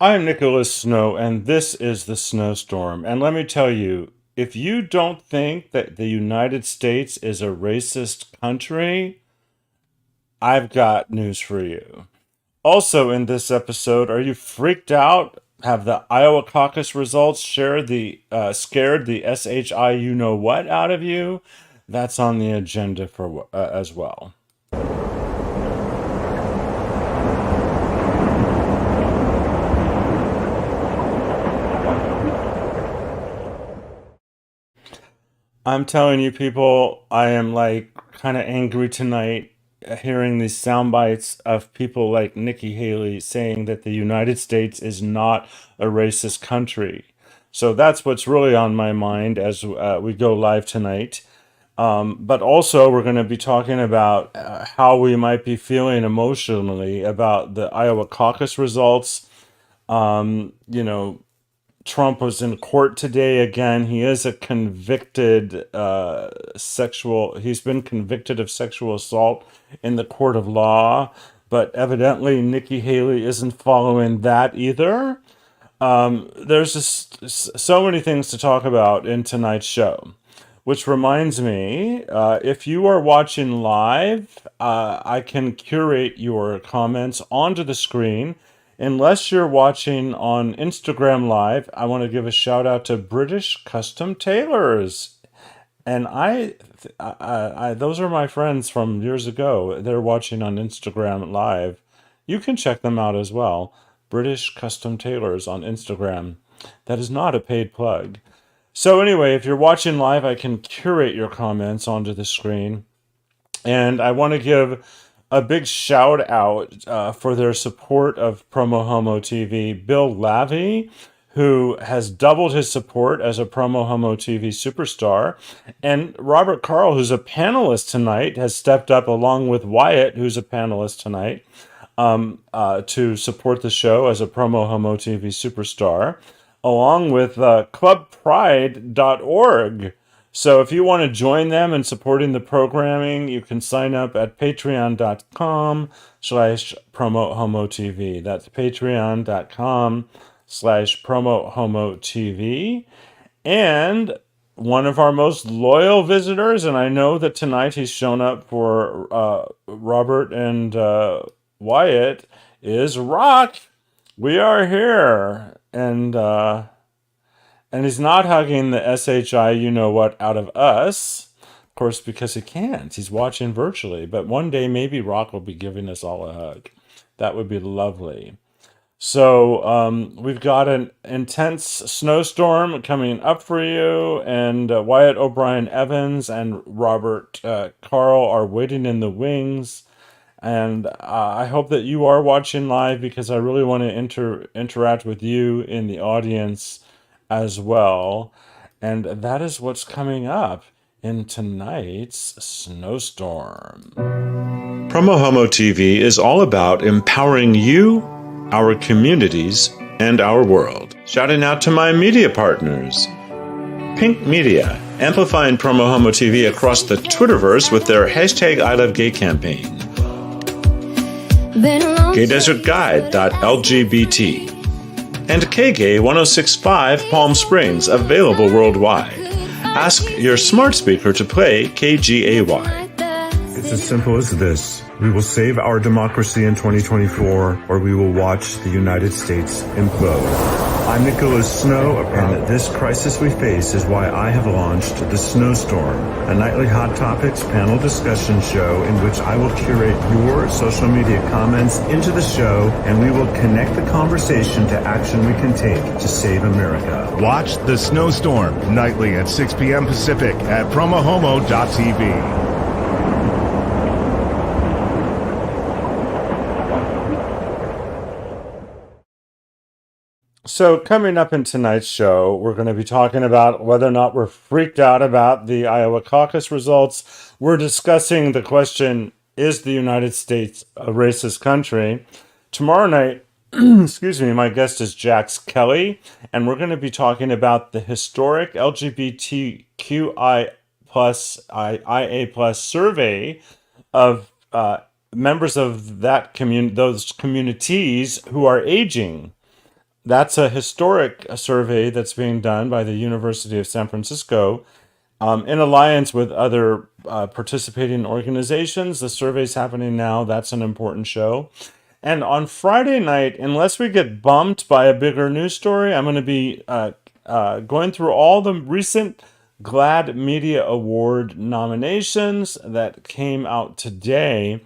I'm Nicholas Snow, and this is the Snowstorm. And let me tell you, if you don't think that the United States is a racist country, I've got news for you. Also, in this episode, are you freaked out? Have the Iowa Caucus results scared the SHI you know what out of you? That's on the agenda for as well. I'm telling you, people, I am like kind of angry tonight hearing these sound bites of people like Nikki Haley saying that the United States is not a racist country. So that's what's really on my mind as we go live tonight. But also, we're going to be talking about how we might be feeling emotionally about the Iowa caucus results. You know, Trump was in court today again. He is a convicted he's been convicted of sexual assault in the court of law, but evidently Nikki Haley isn't following that either. There's just so many things to talk about in tonight's show. Which reminds me, if you are watching live, I can curate your comments onto the screen. Unless you're watching on Instagram Live, I want to give a shout out to British Custom Tailors. And those are my friends from years ago. They're watching on Instagram Live. You can check them out as well. British Custom Tailors on Instagram. That is not a paid plug. So anyway, if you're watching live, I can curate your comments onto the screen. And I want to give a big shout out for their support of PromoHomo.TV. Bill Lavey, who has doubled his support as a PromoHomo.TV superstar. And Robert Carl, who's a panelist tonight, has stepped up along with Wyatt, who's a panelist tonight, to support the show as a PromoHomo.TV superstar, along with clubpride.org. So if you want to join them in supporting the programming, you can sign up at patreon.com/PromoHomoTV. That's patreon.com/PromoHomoTV. And one of our most loyal visitors, and I know that tonight he's shown up for Robert and Wyatt, is Rock. We are here. And he's not hugging the SHI you know what out of us, of course, because he can't. He's watching virtually. But one day, maybe Rock will be giving us all a hug. That would be lovely. So we've got an intense snowstorm coming up for you. And Wyatt O'Brien Evans and Robert Carl are waiting in the wings. And I hope that you are watching live because I really want to interact with you in the audience as well. And that is what's coming up in tonight's Snowstorm. PromoHomo TV is all about empowering you, our communities, and our world. Shouting out to my media partners. Pink Media, amplifying PromoHomo TV across the Twitterverse with their #ILoveGay campaign. GayDesertGuide.lgbt. And KGay 1065 Palm Springs, available worldwide. Ask your smart speaker to play KGAY. It's as simple as this. We will save our democracy in 2024, or we will watch the United States implode. I'm Nicholas Snow, and this crisis we face is why I have launched the Snowstorm, a nightly hot topics panel discussion show in which I will curate your social media comments into the show, and we will connect the conversation to action we can take to save America. Watch the Snowstorm nightly at 6 p.m. Pacific at PromoHomo.TV. So coming up in tonight's show, we're going to be talking about whether or not we're freaked out about the Iowa caucus results. We're discussing the question, is the United States a racist country? Tomorrow night, excuse me, my guest is Jax Kelly, and we're going to be talking about the historic LGBTQI plus IA plus survey of members of that those communities who are aging. That's a historic survey that's being done by the University of San Francisco in alliance with other participating organizations. The survey's happening now. That's an important show. And on Friday night, unless we get bumped by a bigger news story, I'm going to be going through all the recent GLAAD Media Award nominations that came out today.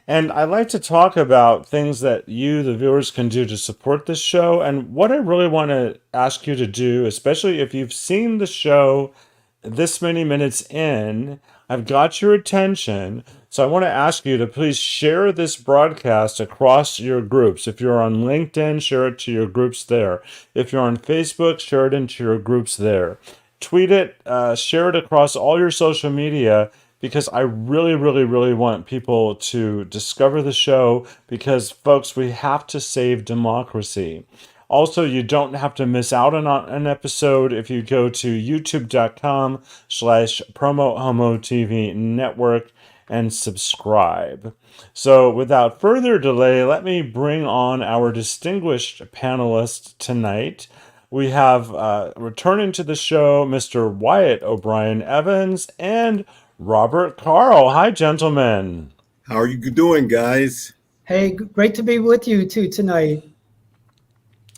And I'd like to talk about things that you, the viewers, can do to support this show. And what I really want to ask you to do, especially if you've seen the show this many minutes in, I've got your attention. So I want to ask you to please share this broadcast across your groups. If you're on LinkedIn, share it to your groups there. If you're on Facebook, share it into your groups there. Tweet it, share it across all your social media because I really, really, really want people to discover the show because, folks, we have to save democracy. Also, you don't have to miss out on an episode if you go to youtube.com/PromoHomo.TV network and subscribe. So without further delay, let me bring on our distinguished panelists tonight. We have returning to the show Mr. Wyatt O'Brien Evans and Robert Carl. Hi, gentlemen. How are you doing, guys? Hey, great to be with you too tonight.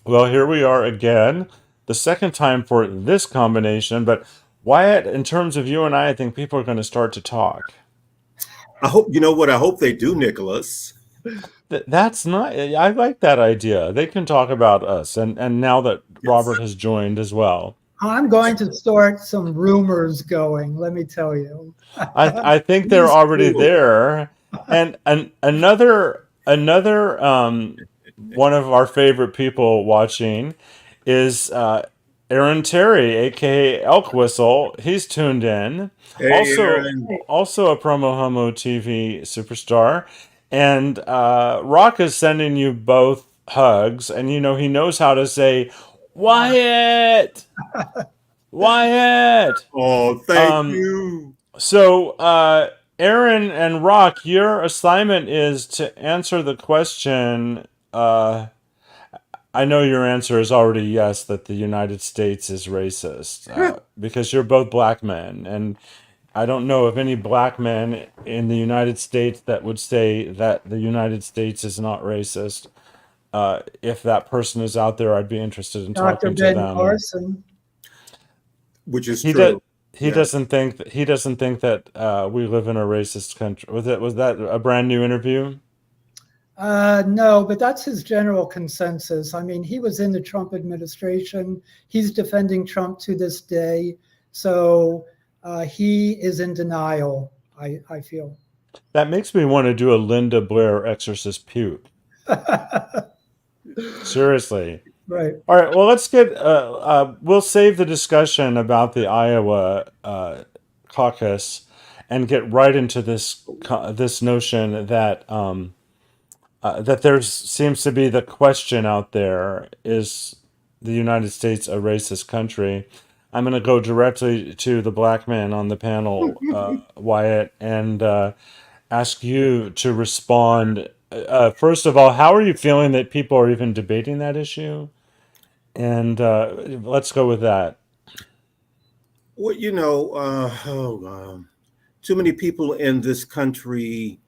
Well, here we are again, the second time for this combination. But Wyatt, in terms of you and I think people are going to start to talk. I hope you know what I hope they do, Nicholas. That's not. I like that idea. They can talk about us, and now that Robert has joined as well. I'm going to start some rumors going, let me tell you. I think they're already there, and another one of our favorite people watching is Aaron Terry, aka Elk Whistle. He's tuned in. Hey, Aaron. Also a PromoHomo.TV superstar. And Rock is sending you both hugs, and you know he knows how to say Wyatt. Wyatt. Oh, thank you. So, Aaron and Rock, your assignment is to answer the question. I know your answer is already yes, that the United States is racist, because you're both black men, and I don't know of any black men in the United States that would say that the United States is not racist. If that person is out there, I'd be interested in Dr. talking to Ben them. Carson. Which is true. He doesn't think that we live in a racist country. Was that a brand new interview? No, but that's his general consensus. I mean, he was in the Trump administration. He's defending Trump to this day. So he is in denial, I feel. That makes me want to do a Linda Blair exorcist puke. Seriously. Right. All right. Well, let's get. We'll save the discussion about the Iowa caucus and get right into this notion that that there seems to be the question out there: is the United States a racist country? I'm going to go directly to the black man on the panel, Wyatt, and ask you to respond. First of all, how are you feeling that people are even debating that issue? And let's go with that. Well, you know, too many people in this country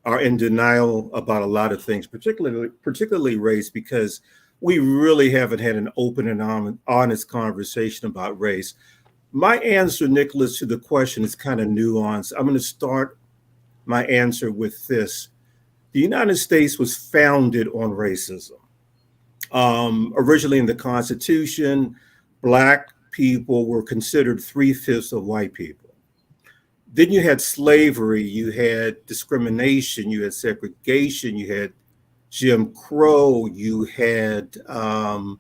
are in denial about a lot of things, particularly race, because we really haven't had an open and honest conversation about race. My answer, Nicholas, to the question is kind of nuanced. I'm going to start my answer with this. The United States was founded on racism. Originally in the Constitution, Black people were considered 3/5 of white people. Then you had slavery, you had discrimination, you had segregation, you had Jim Crow, you had the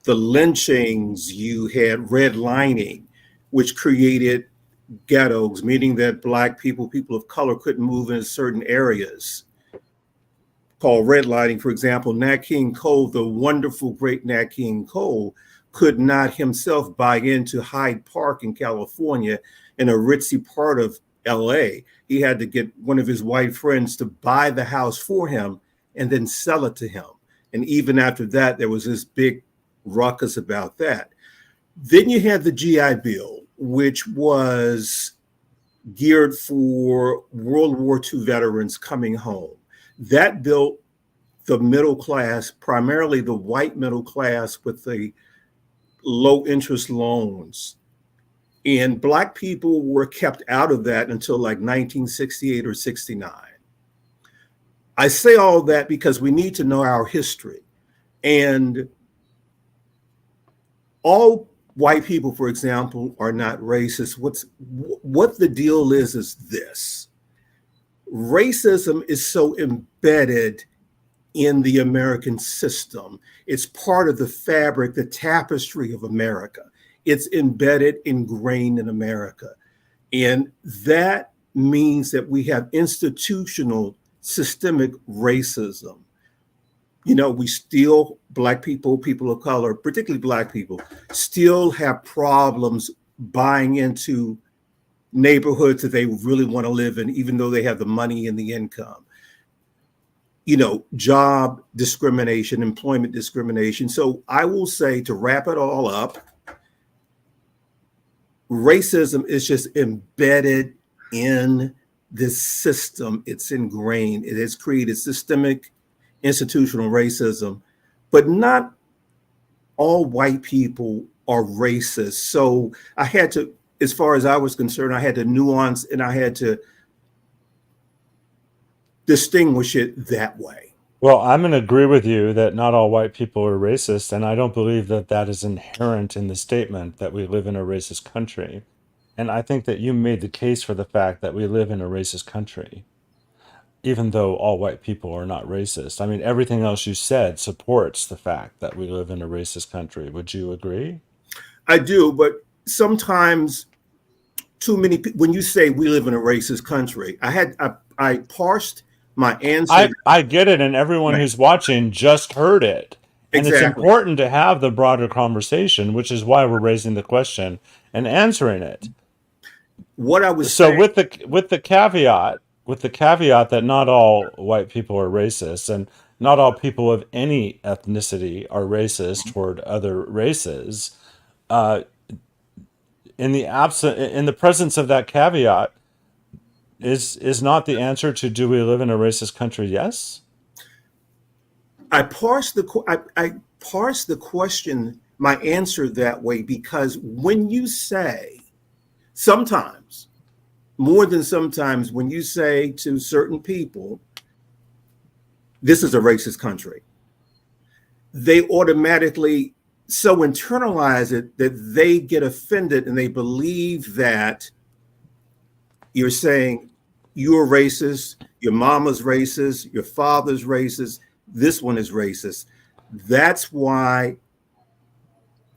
lynchings, you had redlining, which created ghettos, meaning that Black people, people of color couldn't move into certain areas. Called redlining, for example, Nat King Cole, the wonderful, great Nat King Cole, could not himself buy into Hyde Park in California in a ritzy part of LA. He had to get one of his white friends to buy the house for him and then sell it to him. And even after that, there was this big ruckus about that. Then you had the GI Bill, which was geared for World War II veterans coming home. That built the middle class, primarily the white middle class with the low interest loans. And Black people were kept out of that until like 1968 or 69. I say all that because we need to know our history. And all white people, for example, are not racist. What the deal is this. Racism is so embedded in the American system. It's part of the fabric, the tapestry of America. It's embedded, ingrained in America. And that means that we have institutional systemic racism. You know, we still, Black people, people of color, particularly Black people, still have problems buying into neighborhoods that they really want to live in, even though they have the money and the income. You know, job discrimination, employment discrimination. So I will say, to wrap it all up, racism is just embedded in this system. It's ingrained. It has created systemic institutional racism, but not all white people are racist. So I had to, as far as I was concerned, I had to nuance and I had to distinguish it that way. Well, I'm going to agree with you that not all white people are racist, and I don't believe that that is inherent in the statement that we live in a racist country. And I think that you made the case for the fact that we live in a racist country, even though all white people are not racist. I mean, everything else you said supports the fact that we live in a racist country. Would you agree? I do, but sometimes too many people, when you say we live in a racist country, I parsed my answer. I get it, and everyone Right. who's watching just heard it. And it's Exactly. important to have the broader conversation, which is why we're raising the question and answering it. What I was So saying, with the caveat that not all white people are racist, and not all people of any ethnicity are racist toward other races, uh, in the presence of that caveat, is not the answer to do we live in a racist country? Yes. I parsed the question, my answer that way, because when you say, sometimes, more than sometimes, when you say to certain people, this is a racist country, they automatically so internalize it that they get offended and they believe that you're saying you're racist, your mama's racist, your father's racist, this one is racist. That's why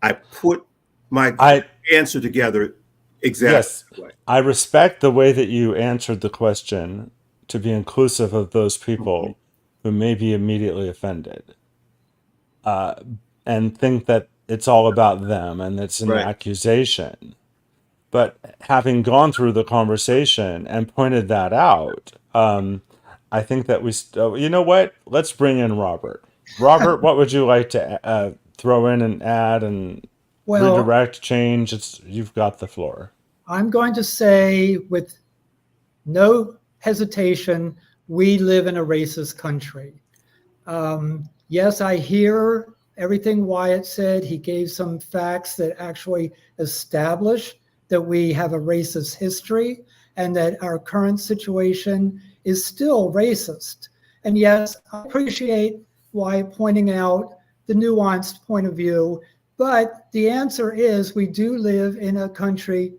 I put my answer together exactly Yes, that way. I respect the way that you answered the question to be inclusive of those Mhm. people who may be immediately offended, and think that it's all about them and it's an Right. accusation. But having gone through the conversation and pointed that out, I think that you know what? Let's bring in Robert. Robert, what would you like to throw in and add and Well, redirect, change? You've got the floor. I'm going to say with no hesitation, we live in a racist country. Yes, I hear everything Wyatt said. He gave some facts that actually establish that we have a racist history and that our current situation is still racist. And yes, I appreciate Wyatt pointing out the nuanced point of view, but the answer is we do live in a country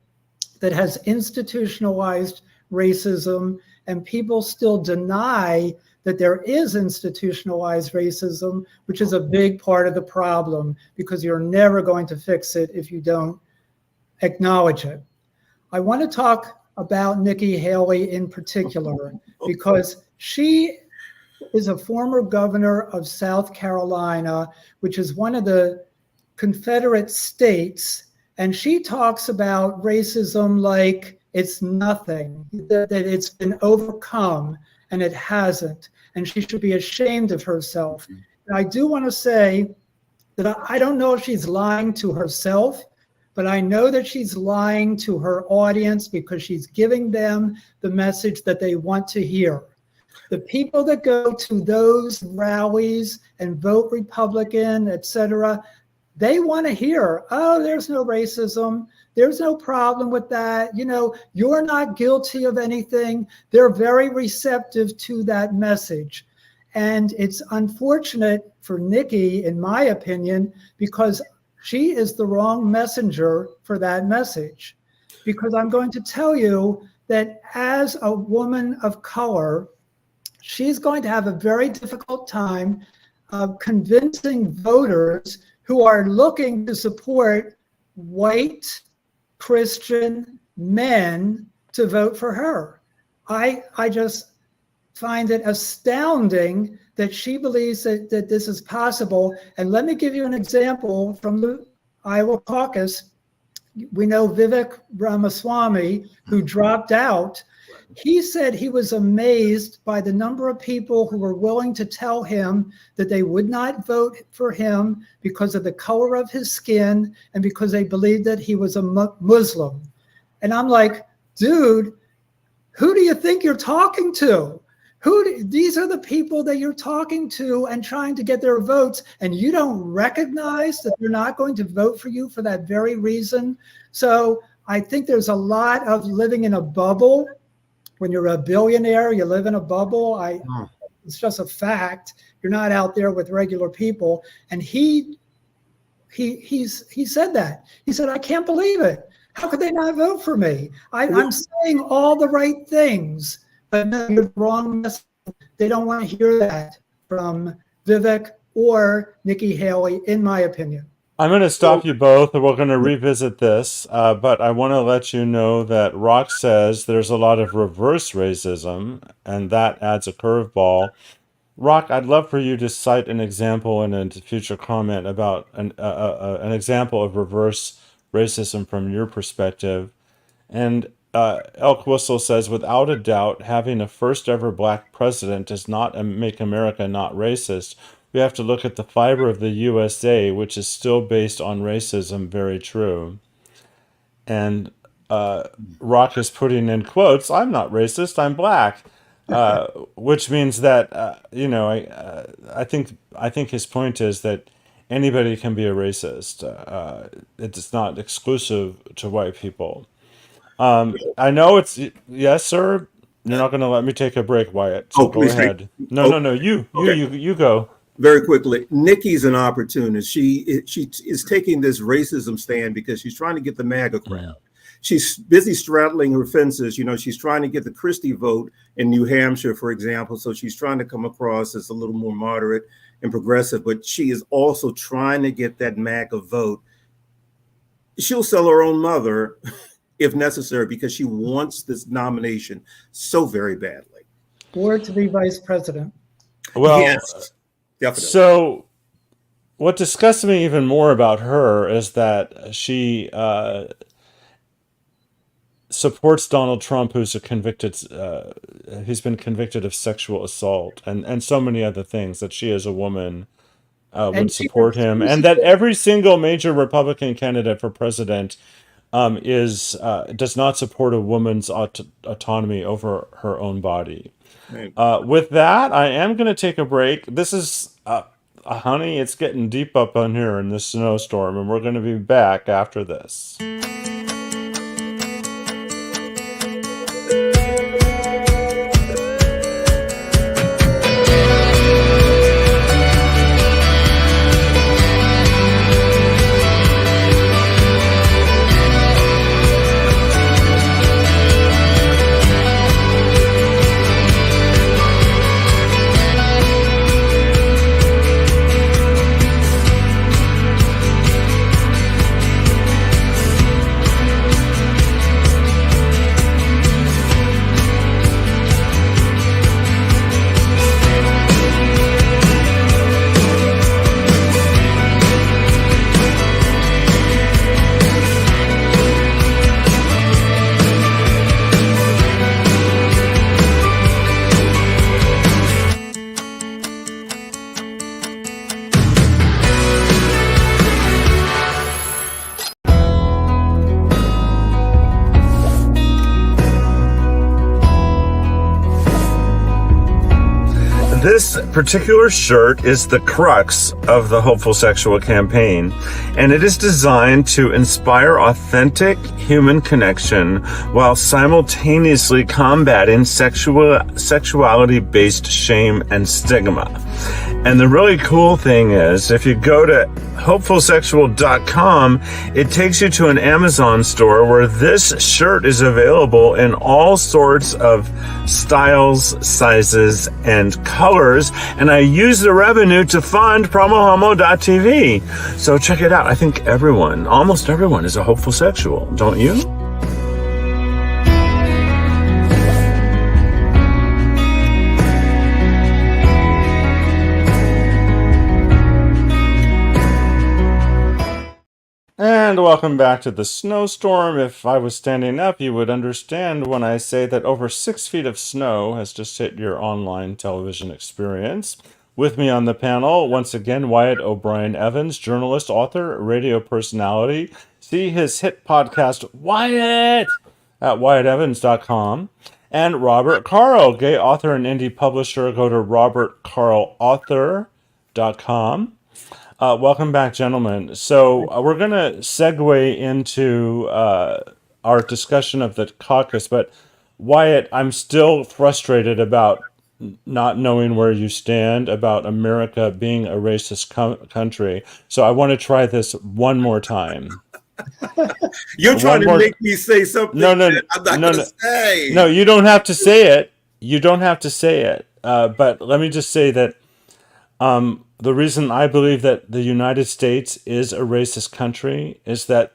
that has institutionalized racism, and people still deny that there is institutionalized racism, which is a big part of the problem because you're never going to fix it if you don't acknowledge it. I want to talk about Nikki Haley in particular because she is a former governor of South Carolina, which is one of the Confederate states. And she talks about racism like it's nothing, that it's been overcome, and it hasn't. And she should be ashamed of herself. I do want to say that I don't know if she's lying to herself, but I know that she's lying to her audience because she's giving them the message that they want to hear. The people that go to those rallies and vote Republican, etc., they want to hear, oh, there's no racism. There's no problem with that. You know, you're not guilty of anything. They're very receptive to that message. And it's unfortunate for Nikki, in my opinion, because she is the wrong messenger for that message. Because I'm going to tell you that as a woman of color, she's going to have a very difficult time convincing voters who are looking to support white Christian men to vote for her. I just find it astounding that she believes that this is possible. And let me give you an example from the Iowa Caucus. We know Vivek Ramaswamy, who dropped out. He said he was amazed by the number of people who were willing to tell him that they would not vote for him because of the color of his skin and because they believed that he was a Muslim. And I'm like, dude, who do you think you're talking to? These are the people that you're talking to and trying to get their votes, and you don't recognize that they're not going to vote for you for that very reason. So I think there's a lot of living in a bubble. When you're a billionaire, you live in a bubble. It's just a fact. You're not out there with regular people. And he said that. He said, I can't believe it. How could they not vote for me? I'm saying all the right things, but no, you're the wrong message. They don't want to hear that from Vivek or Nikki Haley, in my opinion. I'm going to stop you both, and we're going to revisit this, but I want to let you know that Rock says there's a lot of reverse racism, and that adds a curveball. Rock, I'd love for you to cite an example in a future comment about an example of reverse racism from your perspective. And Elk Whistle says, without a doubt, having a first ever black president does not make America not racist. We have to look at the fiber of the USA, which is still based on racism. Very true. And Rock is putting in quotes, I'm not racist, I'm black. Which means that, I think his point is that anybody can be a racist. It's not exclusive to white people. I know it's, yes, sir. You're not going to let me take a break, Wyatt. So go ahead. No. You go. Very quickly, Nikki's an opportunist. She is taking this racism stand because she's trying to get the MAGA crowd. She's busy straddling her fences. You know, she's trying to get the Christie vote in New Hampshire, for example. So she's trying to come across as a little more moderate and progressive, but she is also trying to get that MAGA vote. She'll sell her own mother if necessary because she wants this nomination so very badly. Or to be vice president. Well, yes, definitely. So what disgusts me even more about her is that she supports Donald Trump, who's he's been convicted of sexual assault and so many other things, that she as a woman would support him, and that every single major Republican candidate for president does not support a woman's autonomy over her own body. Right. With that, I am going to take a break. This is, honey, it's getting deep up on here in this snowstorm, and we're going to be back after this. particular shirt is the crux of the Hopeful Sexual campaign, and it is designed to inspire authentic human connection while simultaneously combating sexuality-based shame and stigma. And the really cool thing is, if you go to hopefulsexual.com, it takes you to an Amazon store where this shirt is available in all sorts of styles, sizes, and colors. And I use the revenue to fund PromoHomo.TV. So check it out. I think almost everyone is a hopeful sexual, don't you? And welcome back to the Snowstorm. If I was standing up, you would understand when I say that over 6 feet of snow has just hit your online television experience. With me on the panel, once again, Wyatt O'Brien Evans, journalist, author, radio personality. See his hit podcast, Wyatt, at WyattEvans.com. And Robert Carl, gay author and indie publisher. Go to robertcarlauthor.com. Welcome back, gentlemen. So we're going to segue into our discussion of the caucus, but Wyatt, I'm still frustrated about not knowing where you stand about America being a racist country. So I want to try this one more time. You're trying to make me say something No, that I'm not going to say. No, you don't have to say it. You don't have to say it. But let me just say that the reason I believe that the United States is a racist country is that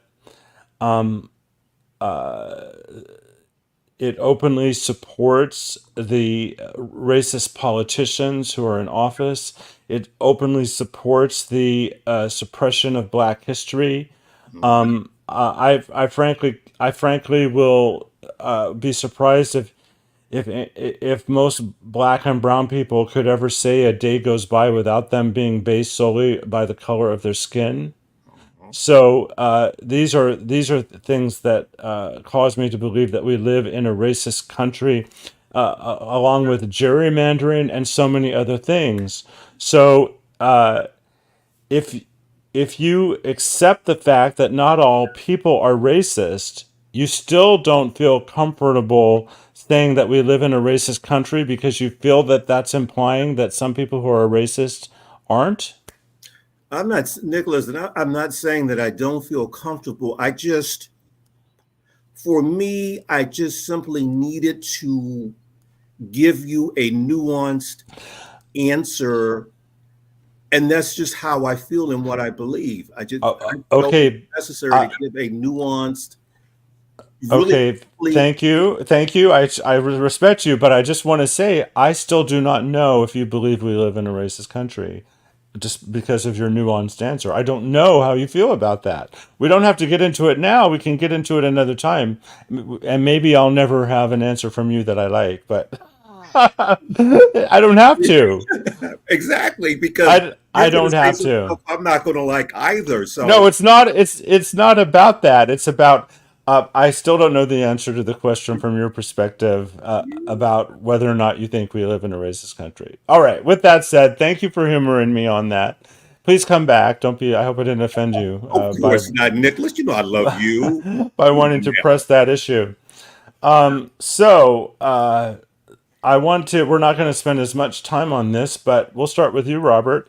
it openly supports the racist politicians who are in office. It openly supports the suppression of Black history. I frankly will be surprised if most Black and brown people could ever say a day goes by without them being based solely by the color of their skin. So these are things that cause me to believe that we live in a racist country, along with gerrymandering and so many other things. So if you accept the fact that not all people are racist, you still don't feel comfortable saying that we live in a racist country because you feel that that's implying that some people who are racist aren't? I'm not, Nicholas, and I'm not saying that I don't feel comfortable. For me, I just simply needed to give you a nuanced answer. And that's just how I feel and what I believe. I felt it necessary to give a nuanced. Okay, thank you. I respect you, but I just want to say I still do not know if you believe we live in a racist country, just because of your nuanced answer. I don't know how you feel about that. We don't have to get into it now. We can get into it another time, and maybe I'll never have an answer from you that I like, but I don't have to. Exactly, because I don't have to. I'm not going to like either. So no, it's not. It's not about that. It's about. I still don't know the answer to the question from your perspective about whether or not you think we live in a racist country. All right. With that said, thank you for humoring me on that. Please come back. Don't be. I hope I didn't offend you. Of course not, Nicholas. You know I love you. By wanting to press that issue. I want to. We're not going to spend as much time on this, but we'll start with you, Robert.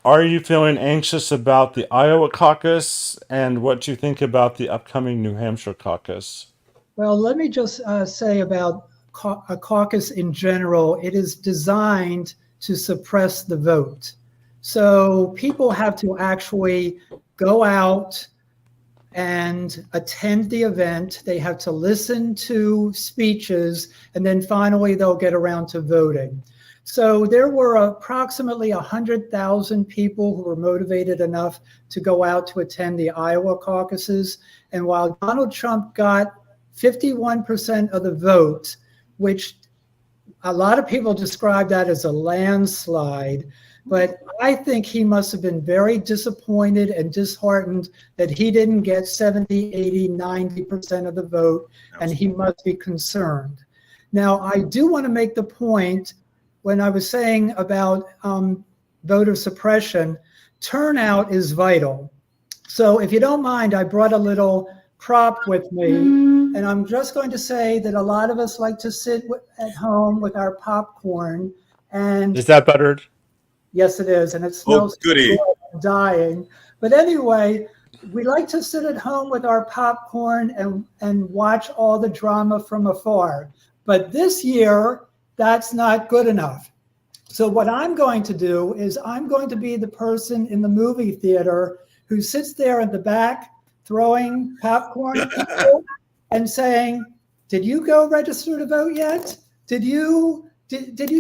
Are you feeling anxious about the Iowa caucus, and what do you think about the upcoming New Hampshire caucus? Well, let me just say about a caucus in general, it is designed to suppress the vote. So people have to actually go out and attend the event. They have to listen to speeches, and then finally they'll get around to voting. So there were approximately 100,000 people who were motivated enough to go out to attend the Iowa caucuses. And while Donald Trump got 51% of the vote, which a lot of people describe that as a landslide, but I think he must have been very disappointed and disheartened that he didn't get 70, 80, 90% of the vote, and he must be concerned. Now, I do want to make the point when I was saying about voter suppression, turnout is vital. So if you don't mind, I brought a little prop with me, and I'm just going to say that a lot of us like to sit at home with our popcorn. And Is that buttered? yes, it is, and it Oh, smells goody. good. I'm dying. But anyway, we like to sit at home with our popcorn and watch all the drama from afar. But this year, that's not good enough. So what I'm going to do is I'm going to be the person in the movie theater who sits there at the back throwing popcorn at people and saying, "Did you go register to vote yet? Did you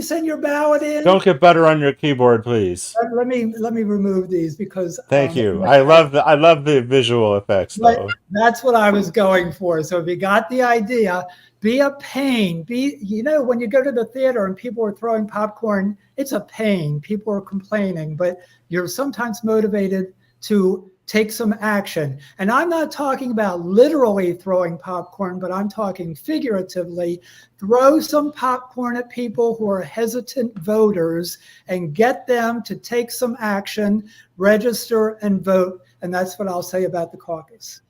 send your ballot in?" Don't get butter on your keyboard, please. Let me remove these because Thank you. I love the visual effects but though. that's what I was going for. So if you got the idea, be a pain. When you go to the theater and people are throwing popcorn, it's a pain. People are complaining, but you're sometimes motivated to take some action. And I'm not talking about literally throwing popcorn, but I'm talking figuratively. Throw some popcorn at people who are hesitant voters and get them to take some action, register and vote. And that's what I'll say about the caucus.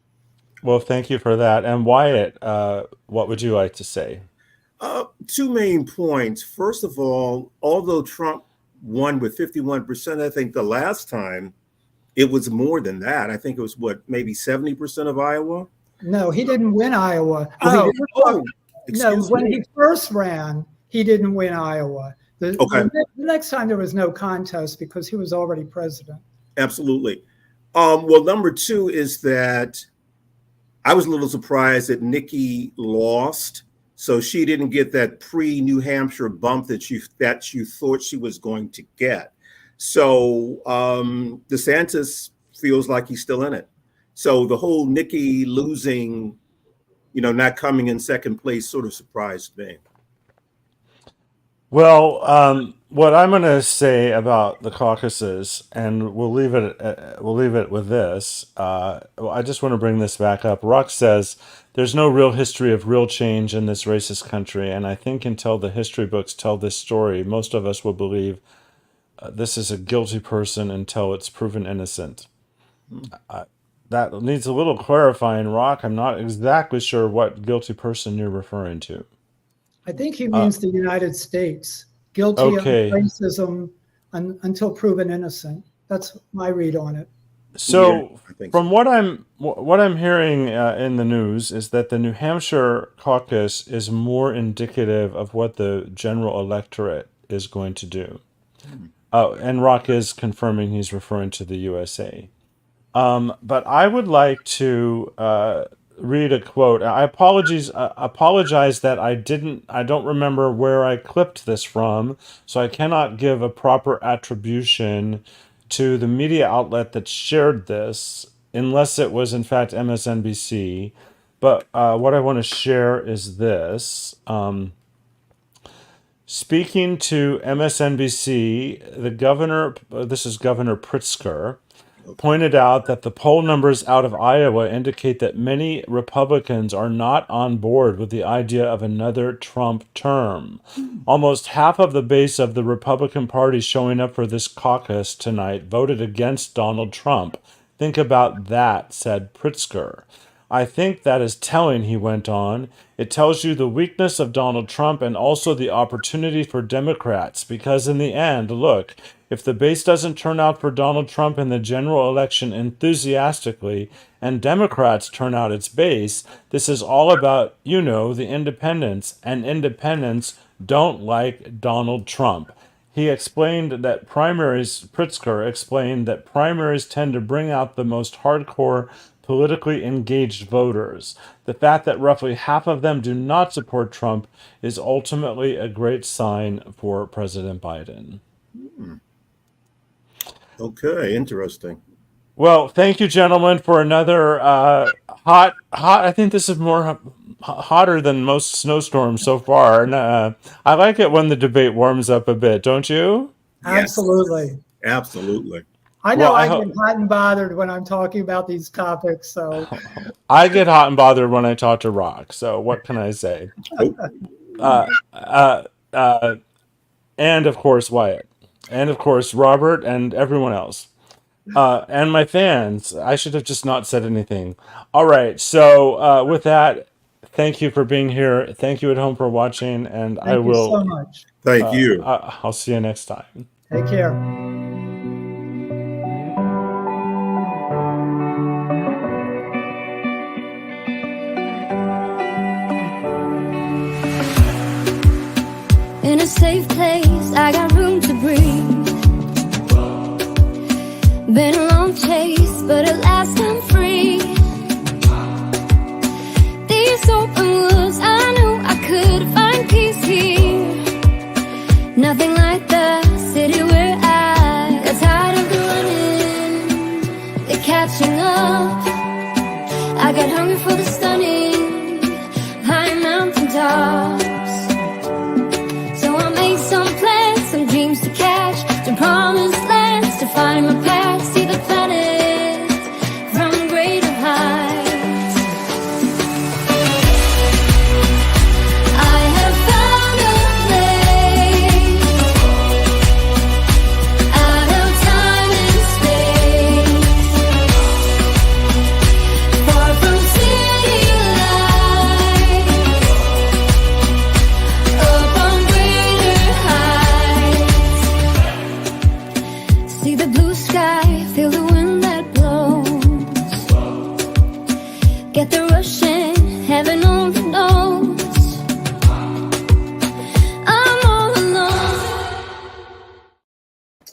Well, thank you for that. And Wyatt, what would you like to say? Two main points. First of all, although Trump won with 51%, I think the last time it was more than that. I think it was maybe 70% of Iowa? No, he didn't win Iowa. Oh, No, excuse when me. he first ran, he didn't win Iowa. Okay. The next time there was no contest because he was already president. Absolutely. Well, number two is that I was a little surprised that Nikki lost. So she didn't get that pre-New Hampshire bump that you thought she was going to get. So DeSantis feels like he's still in it. So the whole Nikki losing, not coming in second place sort of surprised me. Well, what I'm going to say about the caucuses, and we'll leave it with this. I just want to bring this back up. Rock says there's no real history of real change in this racist country, and I think until the history books tell this story, most of us will believe this is a guilty person until it's proven innocent. That needs a little clarifying, Rock. I'm not exactly sure what guilty person you're referring to. I think he means the United States, guilty of Okay. racism until proven innocent. That's my read on it. So, Yeah, I think from so. what I'm hearing in the news is that the New Hampshire caucus is more indicative of what the general electorate is going to do. And Rock is confirming he's referring to the USA. But I would like to read a quote. I apologize that I don't remember where I clipped this from, so I cannot give a proper attribution to the media outlet that shared this, unless it was in fact MSNBC. But what I want to share is this. Speaking to MSNBC, the governor, this is Governor Pritzker, pointed out that the poll numbers out of Iowa indicate that many Republicans are not on board with the idea of another Trump term. Almost half of the base of the Republican Party showing up for this caucus tonight voted against Donald Trump. Think about that, said Pritzker. I think that is telling, he went on. It tells you the weakness of Donald Trump and also the opportunity for Democrats, because in the end, look, if the base doesn't turn out for Donald Trump in the general election enthusiastically and Democrats turn out its base, this is all about, the independents, and independents don't like Donald Trump. Pritzker explained that primaries tend to bring out the most hardcore, politically engaged voters. The fact that roughly half of them do not support Trump is ultimately a great sign for President Biden. Okay, interesting. Well, thank you, gentlemen, for another hot. I think this is more hotter than most snowstorms so far. And I like it when the debate warms up a bit, don't you? Yes, Absolutely. absolutely. I Well, know I get hot and bothered when I'm talking about these topics. So I get hot and bothered when I talk to Rock. So what can I say? Oh, Uh, uh, uh, and of course Wyatt, and of course Robert, and everyone else, and my fans. I should have just not said anything. All right, so with that, thank you for being here. Thank you at home for watching, and I Thank you will. so much. Thank you. I'll see you next time. Take care. In a safe place, I got room to breathe. Been a long chase, but at last I'm free. These open woods, I knew I could find peace here. Nothing like the city where I got tired of the running, the catching up. I got hungry for the stunning high mountain tops. Some plans, some dreams to catch, to promised lands, to find my path, see the planet from greater heights. I have found a place out of time and space, far from city lights, up on see the blue sky